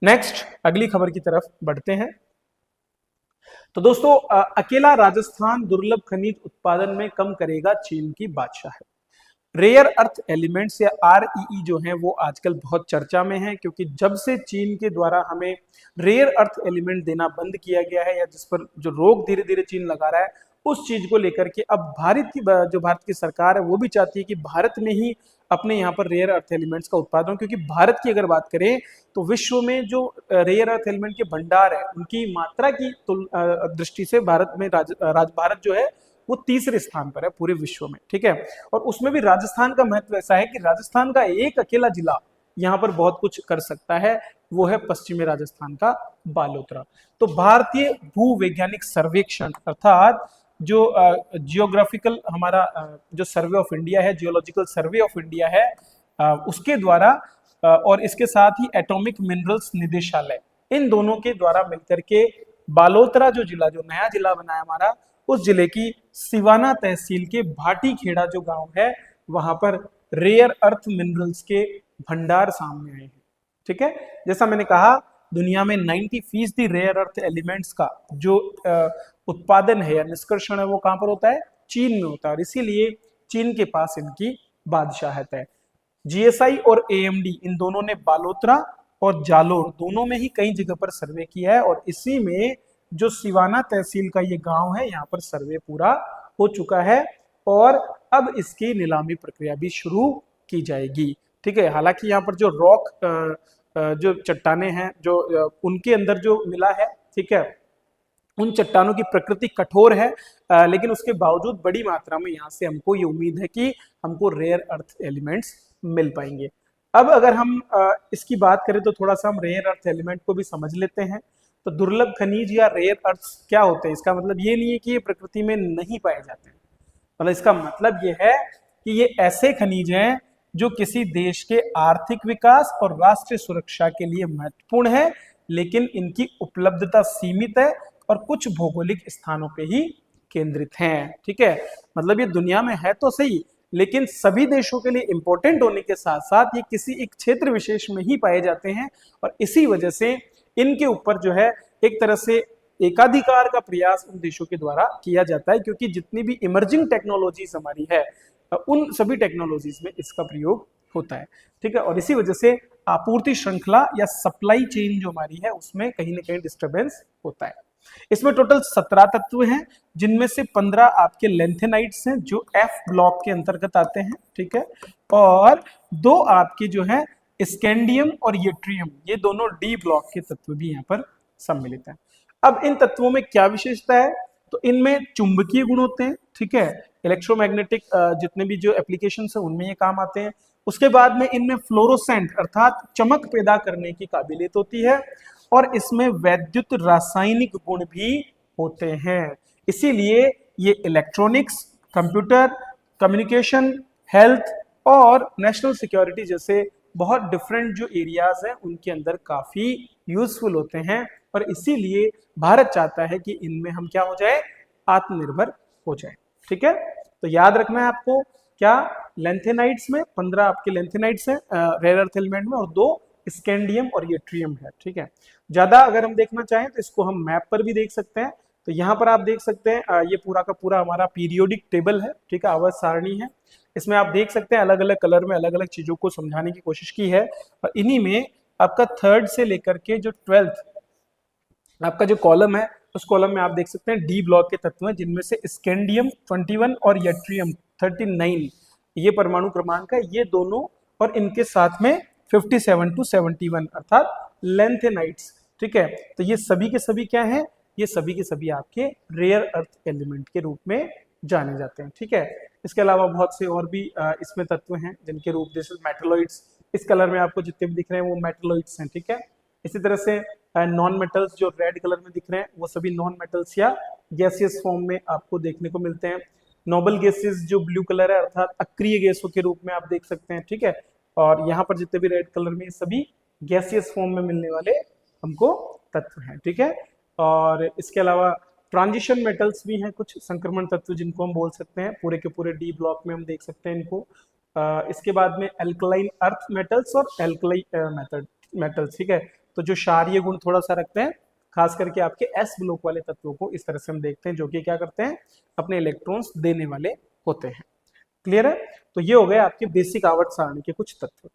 Next अगली खबर की तरफ बढ़ते हैं। तो दोस्तों अकेला राजस्थान दुर्लभ खनिज उत्पादन में कम करेगा चीन की बादशाह। रेयर अर्थ एलिमेंट्स या आरईई जो है वो आजकल बहुत चर्चा में है, क्योंकि जब से चीन के द्वारा हमें रेयर अर्थ एलिमेंट देना बंद किया गया है, या जिस पर जो रोक धीरे धीरे चीन लगा रहा है, उस चीज को लेकर के अब भारत की सरकार है वो भी चाहती है कि भारत में ही अपने यहाँ पर रेयर अर्थ एलिमेंट्स का उत्पादन, क्योंकि भारत की अगर बात करें तो विश्व में जो रेयर अर्थ एलिमेंट के भंडार है उनकी मात्रा की दृष्टि से भारत में भारत जो है वो तीसरे स्थान पर है पूरे विश्व में, ठीक है। और उसमें भी राजस्थान का महत्व ऐसा है कि राजस्थान का एक अकेला जिला यहाँ पर बहुत कुछ कर सकता है, वो है पश्चिमी राजस्थान का बालोतरा। तो भारतीय भूवैज्ञानिक सर्वेक्षण अर्थात जो जियोग्राफिकल हमारा जो सर्वे ऑफ इंडिया है, जियोलॉजिकल सर्वे ऑफ इंडिया है, उसके द्वारा और इसके साथ ही एटॉमिक मिनरल्स निदेशालय, इन दोनों के द्वारा मिलकर के बालोतरा जो जिला, जो नया जिला बना है हमारा, उस जिले की सिवाना तहसील के भाटी खेड़ा जो गांव है, वहां पर रेयर अर्थ मिनरल्स के भंडार सामने आए हैं, ठीक है। जैसा मैंने कहा, दुनिया में 90% रेयर अर्थ एलिमेंट्स का जो उत्पादन है या निष्कर्षण है वो कहां पर होता है? चीन में होता है, और इसीलिए चीन के पास इनकी बादशाहत है। जीएसआई और एएमडी इन दोनों ने बालोतरा और जालोर दोनों में ही कई जगह पर सर्वे किया है, और इसी में जो सिवाना तहसील का ये गांव है यहाँ पर सर्वे पूरा हो चुका है, और अब इसकी नीलामी प्रक्रिया भी शुरू की जाएगी, ठीक है। हालांकि यहाँ पर जो रॉक जो चट्टाने हैं जो उनके अंदर जो मिला है, ठीक है, उन चट्टानों की प्रकृति कठोर है, लेकिन उसके बावजूद बड़ी मात्रा में यहाँ से हमको ये उम्मीद है कि हमको रेयर अर्थ एलिमेंट्स मिल पाएंगे। अब अगर हम इसकी बात करें तो थोड़ा सा हम रेयर अर्थ एलिमेंट को भी समझ लेते हैं। तो दुर्लभ खनिज या रेयर अर्थ क्या होते हैं? इसका मतलब ये नहीं है कि ये प्रकृति में नहीं पाए जाते हैं, मतलब इसका मतलब ये है कि ये ऐसे खनिज हैं जो किसी देश के आर्थिक विकास और राष्ट्रीय सुरक्षा के लिए महत्वपूर्ण है, लेकिन इनकी उपलब्धता सीमित है और कुछ भौगोलिक स्थानों पे ही केंद्रित हैं, ठीक है। मतलब ये दुनिया में है तो सही, लेकिन सभी देशों के लिए इंपॉर्टेंट होने के साथ साथ ये किसी एक क्षेत्र विशेष में ही पाए जाते हैं, और इसी वजह से इनके ऊपर जो है एक तरह से एकाधिकार का प्रयास उन देशों के द्वारा किया जाता है, क्योंकि जितनी भी इमर्जिंग टेक्नोलॉजीज हमारी है उन सभी टेक्नोलॉजीज में इसका प्रयोग होता है, ठीक है। और इसी वजह से आपूर्ति श्रृंखला या सप्लाई चेन जो हमारी है उसमें कहीं ना कहीं डिस्टर्बेंस होता है। इसमें टोटल 17 तत्व हैं, जिनमें से 15 आपके लेंथेनाइट्स हैं जो एफ ब्लॉक के अंतर्गत आते हैं, ठीक है, और 2 आपके जो है स्कैंडियम और येट्रियम, ये दोनों डी ब्लॉक के तत्व भी यहाँ पर सम्मिलित हैं। अब इन तत्वों में क्या विशेषता है? तो इनमें चुंबकीय गुण होते हैं, ठीक है, इलेक्ट्रोमैग्नेटिक जितने भी जो एप्लीकेशन है उनमें ये काम आते हैं। उसके बाद में इनमें फ्लोरोसेंट अर्थात चमक पैदा करने की काबिलियत होती है, और इसमें वैद्युत रासायनिक गुण भी होते हैं। इसीलिए ये इलेक्ट्रॉनिक्स, कंप्यूटर, कम्युनिकेशन, हेल्थ और नेशनल सिक्योरिटी जैसे बहुत डिफरेंट जो एरियाज हैं उनके अंदर काफी यूजफुल होते हैं, और इसीलिए भारत चाहता है कि इनमें हम क्या हो जाए? आत्मनिर्भर हो जाए, ठीक है। तो याद रखना है आपको, क्या लेंथेनाइट्स में 15 आपके लेंथेनाइट्स हैं रेयर अर्थ एलिमेंट में, और 2 स्कैंडियम और येट्रियम है, ठीक है। ज्यादा अगर हम देखना चाहें तो इसको हम मैप पर भी देख सकते हैं। तो यहाँ पर आप देख सकते हैं ये पूरा का पूरा हमारा पीरियोडिक टेबल है, ठीक है, आवर्त सारणी है। इसमें आप देख सकते हैं अलग अलग कलर में अलग अलग चीजों को समझाने की कोशिश की है, और इन्हीं में आपका 3rd से लेकर के जो 12th आपका जो कॉलम है उस कॉलम में आप देख सकते हैं डी ब्लॉक के तत्व हैं, जिनमें से स्कैंडियम 21 और येट्रियम 39 ये परमाणु क्रमांक है, ये दोनों, और इनके साथ में 57 to 71 अर्थात लेंथेनाइट्स, ठीक है। तो ये सभी के सभी क्या हैं? ये सभी के सभी आपके रेयर अर्थ एलिमेंट के रूप में जाने जाते हैं, ठीक है। इसके अलावा बहुत से और भी इसमें तत्व हैं जिनके रूप जैसे मेटलॉइड्स, इस कलर में आपको जितने भी दिख रहे हैं वो मेटलॉइड्स हैं, ठीक है। इसी तरह से नॉन मेटल्स जो रेड कलर में दिख रहे हैं वो सभी नॉन मेटल्स या गैसियस फॉर्म में आपको देखने को मिलते हैं। नोबल गैसेस जो ब्लू कलर है अर्थात अक्रिय गैसों के रूप में आप देख सकते हैं, ठीक है। और यहाँ पर जितने भी रेड कलर में सभी गैसियस फॉर्म में मिलने वाले हमको तत्व हैं, ठीक है। और इसके अलावा ट्रांजिशन मेटल्स भी हैं, कुछ संक्रमण तत्व जिनको हम बोल सकते हैं, पूरे के पूरे डी ब्लॉक में हम देख सकते हैं इनको। इसके बाद में एल्कलाइन अर्थ मेटल्स और एल्कलाई मेटल्स, ठीक है। तो जो क्षारीय गुण थोड़ा सा रखते हैं, खास करके आपके एस ब्लॉक वाले तत्वों को इस तरह से हम देखते हैं, जो कि क्या करते हैं, अपने इलेक्ट्रॉन्स देने वाले होते हैं। क्लियर है? तो ये हो गए आपके बेसिक आवर्त सारणी के कुछ तत्व।